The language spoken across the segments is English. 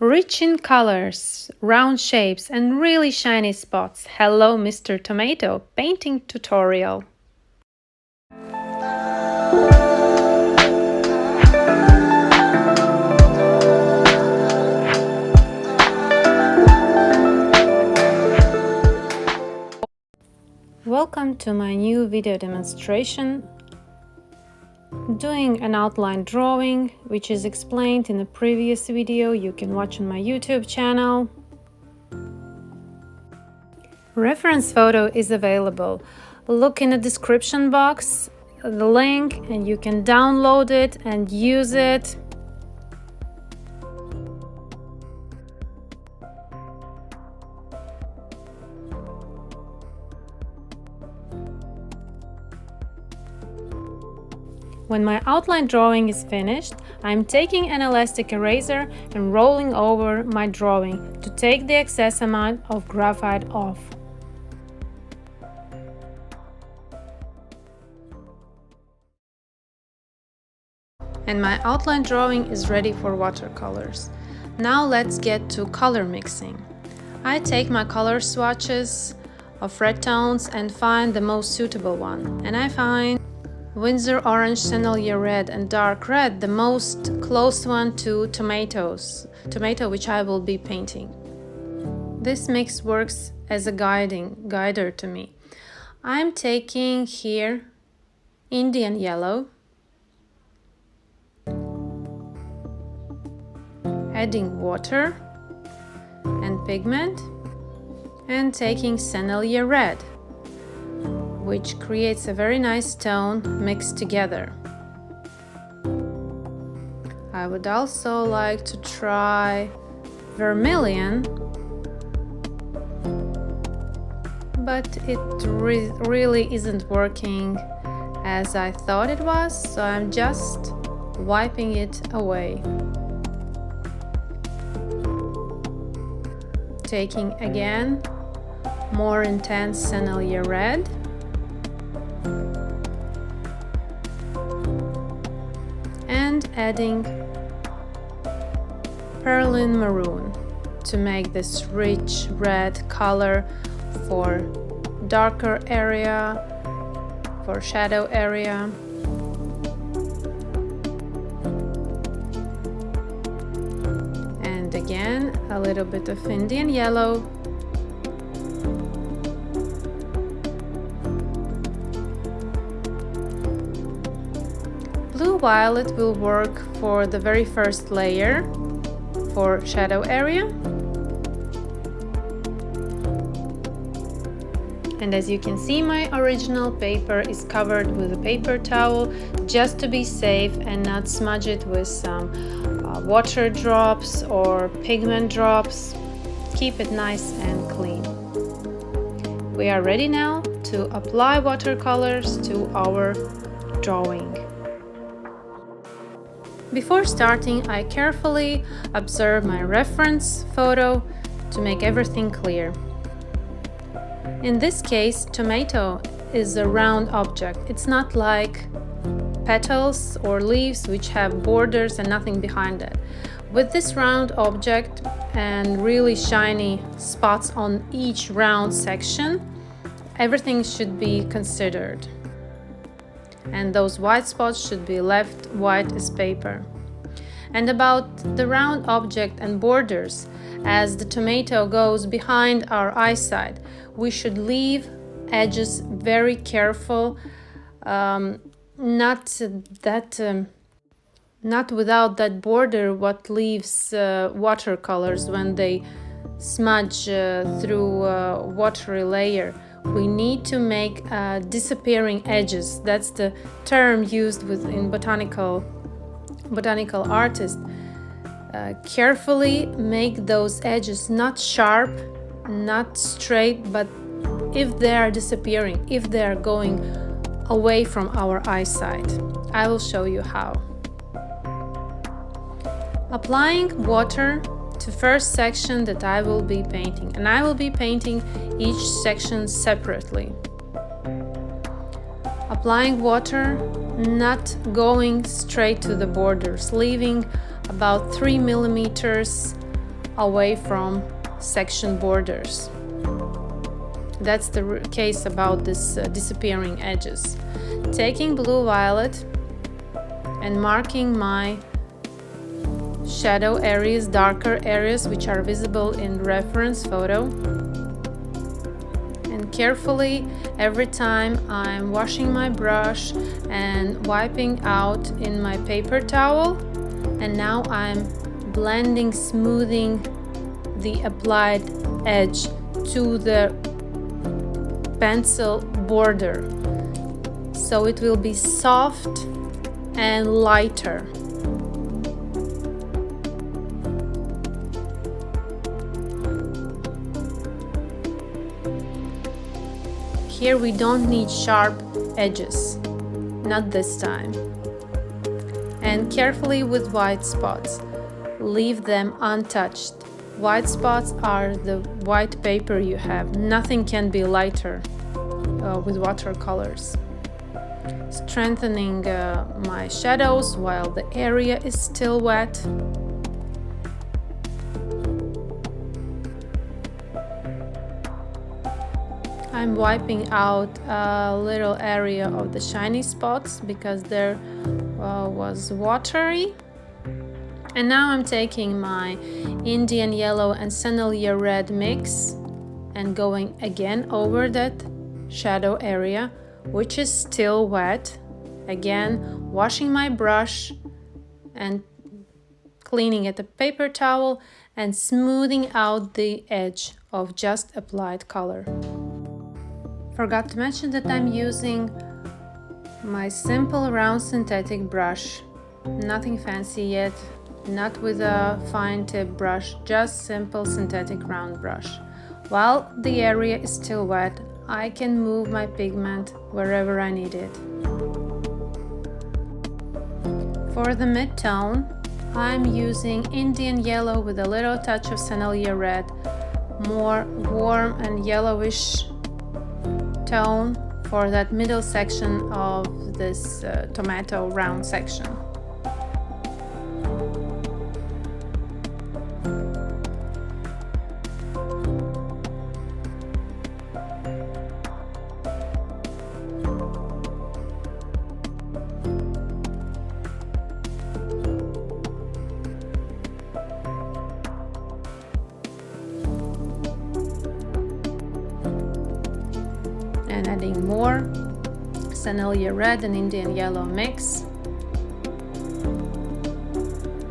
Rich in colors, round shapes and really shiny spots. Hello, Mr. Tomato painting tutorial. Welcome to my new video demonstration doing an outline drawing, which is explained in a previous video you can watch on my YouTube channel. Reference photo is available. Look in the description box, the link, and you can download it and use it. When my outline drawing is finished, I'm taking an elastic eraser and rolling over my drawing to take the excess amount of graphite off. And my outline drawing is ready for watercolors. Now let's get to color mixing. I take my color swatches of red tones and find the most suitable one. And I find Winsor Orange, Sennelier Red and Dark Red, the most close one to tomato, which I will be painting. This mix works as a guider to me. I'm taking here Indian yellow, adding water and pigment, and taking Sennelier Red, which creates a very nice tone mixed together. I would also like to try Vermilion, but it really isn't working as I thought it was, so I'm just wiping it away. Taking again more intense Sennelier Red, and adding Perylene Maroon to make this rich red color for darker area, for shadow area. And again a little bit of Indian yellow. Blue-violet will work for the very first layer for shadow area. And as you can see, my original paper is covered with a paper towel just to be safe and not smudge it with some water drops or pigment drops. Keep it nice and clean. We are ready now to apply watercolors to our drawing. Before starting, I carefully observe my reference photo to make everything clear. In this case, tomato is a round object. It's not like petals or leaves which have borders and nothing behind it. With this round object and really shiny spots on each round section, everything should be considered. And those white spots should be left white as paper. And about the round object and borders, as the tomato goes behind our eyesight, we should leave edges very careful, not without that border what leaves watercolors when they smudge through a watery layer. We need to make disappearing edges. That's the term used in botanical artists. Carefully make those edges not sharp, not straight, but if they are disappearing, if they are going away from our eyesight. I will show you how. Applying water to first section that I will be painting, and I will be painting each section separately. Applying water, not going straight to the borders, leaving about 3 millimeters away from section borders. That's the case about this disappearing edges. Taking blue violet and marking my shadow areas, darker areas which are visible in reference photo. And carefully, every time I'm washing my brush and wiping out in my paper towel, and now I'm blending, smoothing the applied edge to the pencil border, so it will be soft and lighter. Here we don't need sharp edges, not this time. And carefully with white spots, leave them untouched. White spots are the white paper you have. Nothing can be lighter with watercolors. Strengthening my shadows while the area is still wet. I'm wiping out a little area of the shiny spots because there was watery. And now I'm taking my Indian yellow and Sennelier red mix and going again over that shadow area, which is still wet. Again, washing my brush and cleaning at a paper towel and smoothing out the edge of just applied color. Forgot to mention that I'm using my simple round synthetic brush. Nothing fancy yet. Not with a fine tip brush, just simple synthetic round brush. While the area is still wet, I can move my pigment wherever I need it. For the mid-tone, I'm using Indian yellow with a little touch of Sennelier red, more warm and yellowish tone for that middle section of this tomato round section. And adding more Sennelier red and Indian yellow mix.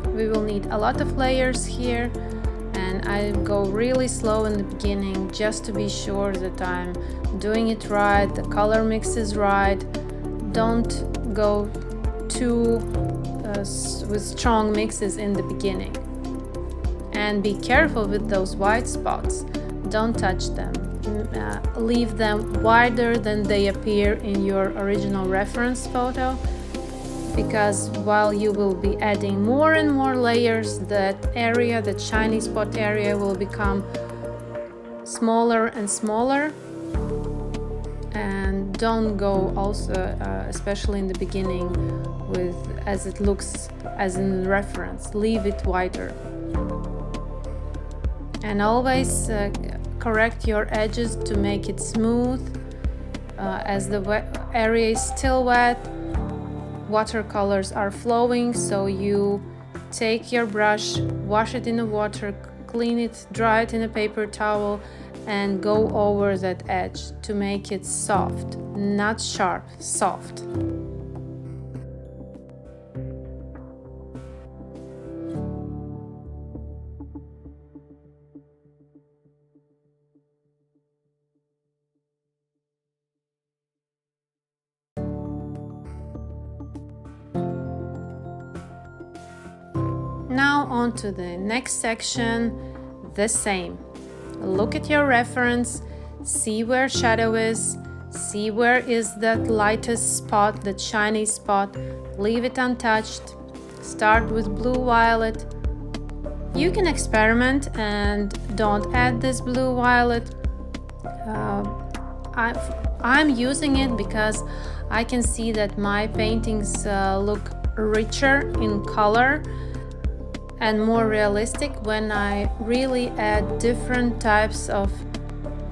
We will need a lot of layers here, and I go really slow in the beginning just to be sure that I'm doing it right, the color mix is right. Don't go too with strong mixes in the beginning. And be careful with those white spots, don't touch them. Leave them wider than they appear in your original reference photo, because while you will be adding more and more layers, that area, that shiny spot area, will become smaller and smaller. And don't go also, especially in the beginning, with as it looks as in reference. Leave it wider. And always correct your edges to make it smooth. As the area is still wet, watercolors are flowing, so you take your brush, wash it in the water, clean it, dry it in a paper towel, and go over that edge to make it soft, not sharp, soft. Now on to the next section, the same. Look at your reference, see where shadow is, see where is that lightest spot, that shiny spot, leave it untouched. Start with blue-violet. You can experiment and don't add this blue-violet. I'm using it because I can see that my paintings look richer in color and more realistic when I really add different types of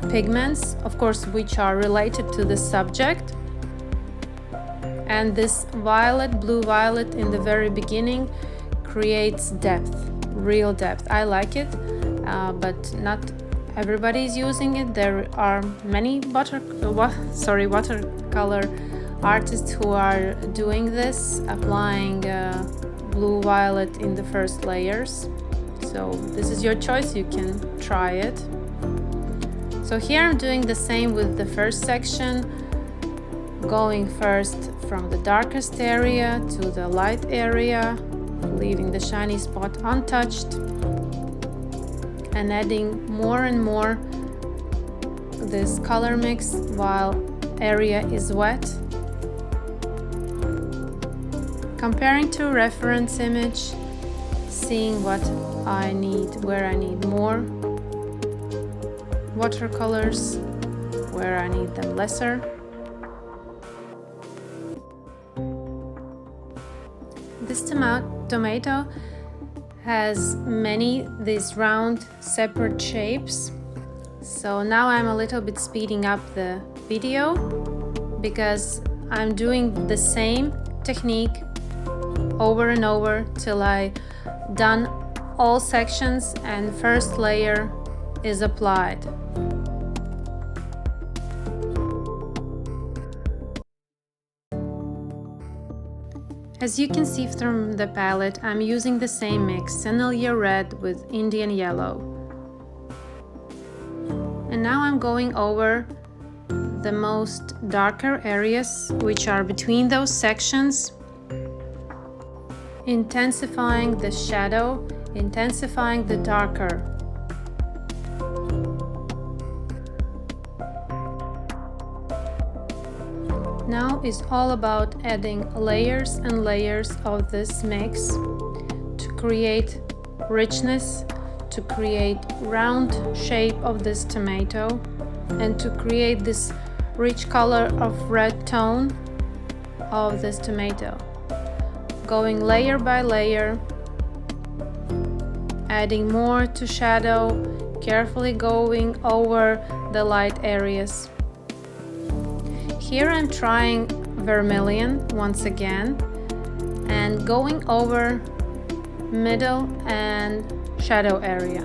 pigments, of course, which are related to the subject. And this violet, blue-violet in the very beginning creates depth, real depth. I like it, but not everybody is using it. There are many watercolor artists who are doing this, applying blue-violet in the first layers. So this is your choice, you can try it. So here I'm doing the same with the first section, going first from the darkest area to the light area, leaving the shiny spot untouched, and adding more and more this color mix while area is wet. Comparing to reference image, seeing what I need, where I need more watercolors, where I need them lesser. This tomato has many these round separate shapes. So now I'm a little bit speeding up the video because I'm doing the same technique over and over till I done all sections and first layer is applied. As you can see from the palette, I'm using the same mix, Sennelier red with Indian yellow. And now I'm going over the most darker areas which are between those sections, intensifying the shadow, intensifying the darker. Now is all about adding layers and layers of this mix to create richness, to create round shape of this tomato, and to create this rich color of red tone of this tomato. Going layer by layer, adding more to shadow, carefully going over the light areas. Here I'm trying Vermilion once again and going over middle and shadow area.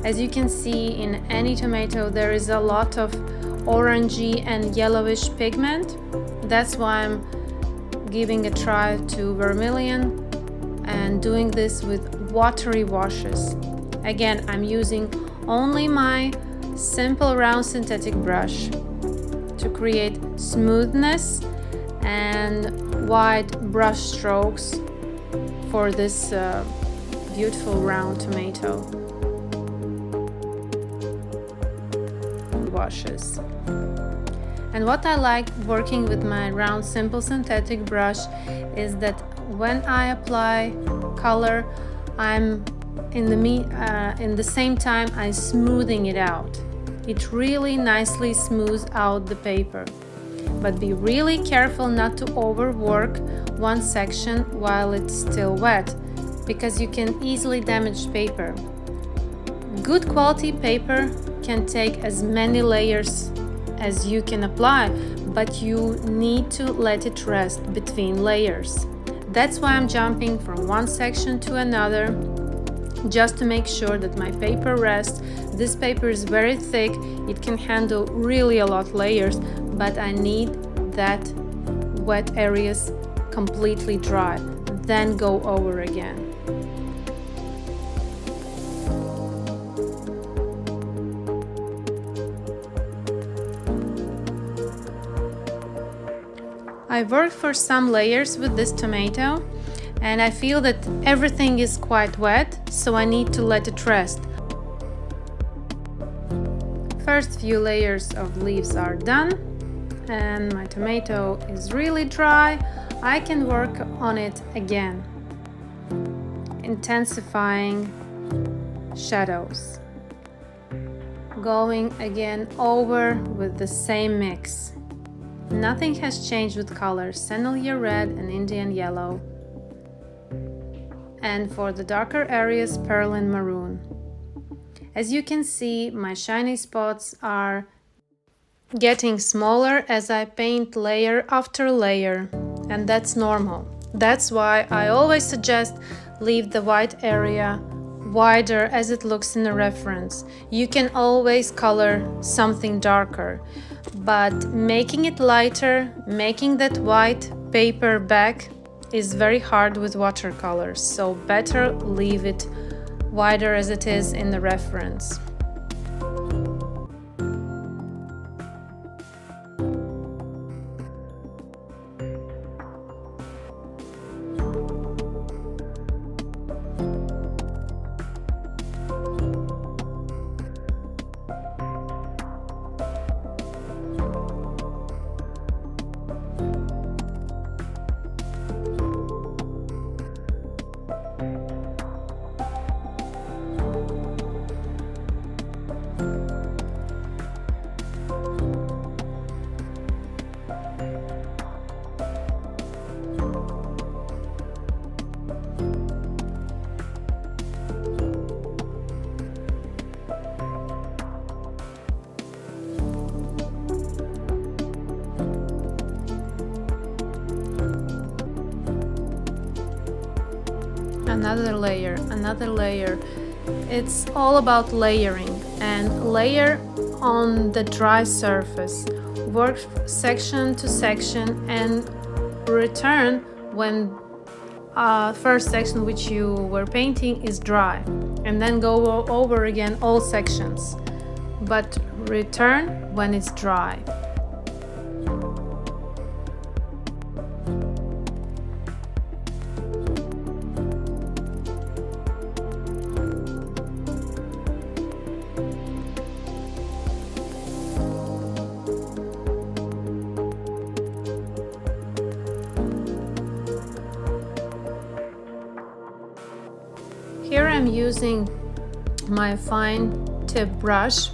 As you can see, in any tomato there is a lot of orangey and yellowish pigment. That's why I'm giving a try to Vermilion and doing this with watery washes. Again, I'm using only my simple round synthetic brush to create smoothness and wide brush strokes for this beautiful round tomato washes. And what I like working with my round simple synthetic brush is that when I apply color, I'm in the same time I'm smoothing it out. It really nicely smooths out the paper. But be really careful not to overwork one section while it's still wet, because you can easily damage paper. Good quality paper can take as many layers as you can apply, but you need to let it rest between layers. That's why I'm jumping from one section to another, just to make sure that my paper rests. This paper is very thick, it can handle really a lot of layers, but I need that wet areas completely dry, then go over again. I worked for some layers with this tomato and I feel that everything is quite wet, so I need to let it rest. First few layers of leaves are done and my tomato is really dry. I can work on it again, intensifying shadows, going again over with the same mix. Nothing has changed with colors, Sennelier red and Indian yellow. and for the darker areas, Perylene Maroon. As you can see, my shiny spots are getting smaller as I paint layer after layer, and that's normal. That's why I always suggest leave the white area wider as it looks in the reference. You can always color something darker, but making it lighter, making that white paper back is very hard with watercolors, so better leave it wider as it is in the reference. Another layer. It's all about layering, and layer on the dry surface. Work section to section and return when first section which you were painting is dry, and then go over again all sections, but return when it's dry. Here I'm using my fine tip brush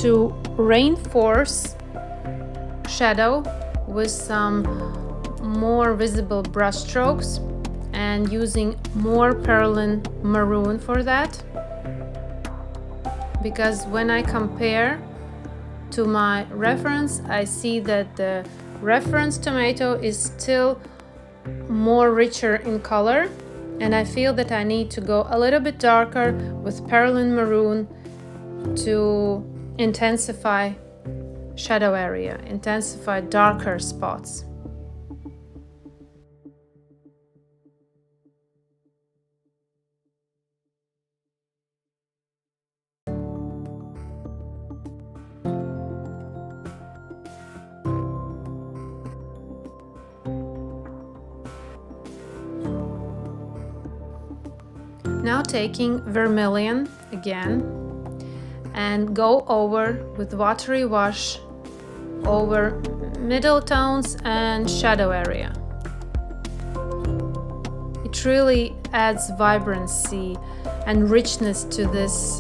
to reinforce shadow with some more visible brush strokes, and using more Perylene Maroon for that, because when I compare to my reference, I see that the reference tomato is still more richer in color, and I feel that I need to go a little bit darker with Perylene Maroon to intensify shadow area, intensify darker spots. Now taking Vermilion again and go over with watery wash over middle tones and shadow area. It really adds vibrancy and richness to this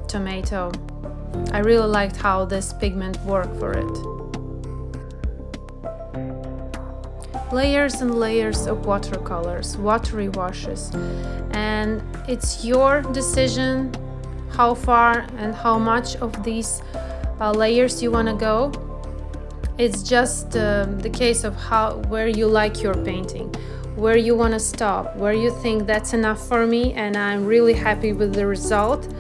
tomato. I really liked how this pigment worked for it. Layers and layers of watercolors, watery washes, and it's your decision how far and how much of these layers you want to go. It's just the case of where you like your painting, where you want to stop, where you think that's enough for me and I'm really happy with the result.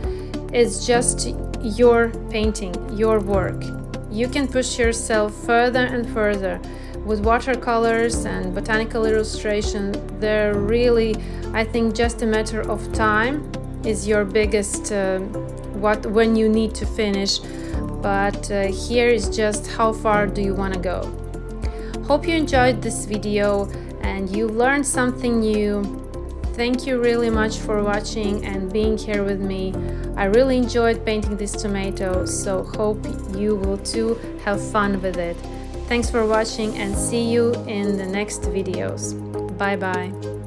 It's just your painting, your work. You can push yourself further and further. With watercolors and botanical illustration, they're really, I think, just a matter of time is your biggest when you need to finish, but here is just how far do you want to go. Hope you enjoyed this video and you learned something new. Thank you really much for watching and being here with me. I really enjoyed painting this tomato, so hope you will too have fun with it. Thanks for watching and see you in the next videos. Bye bye.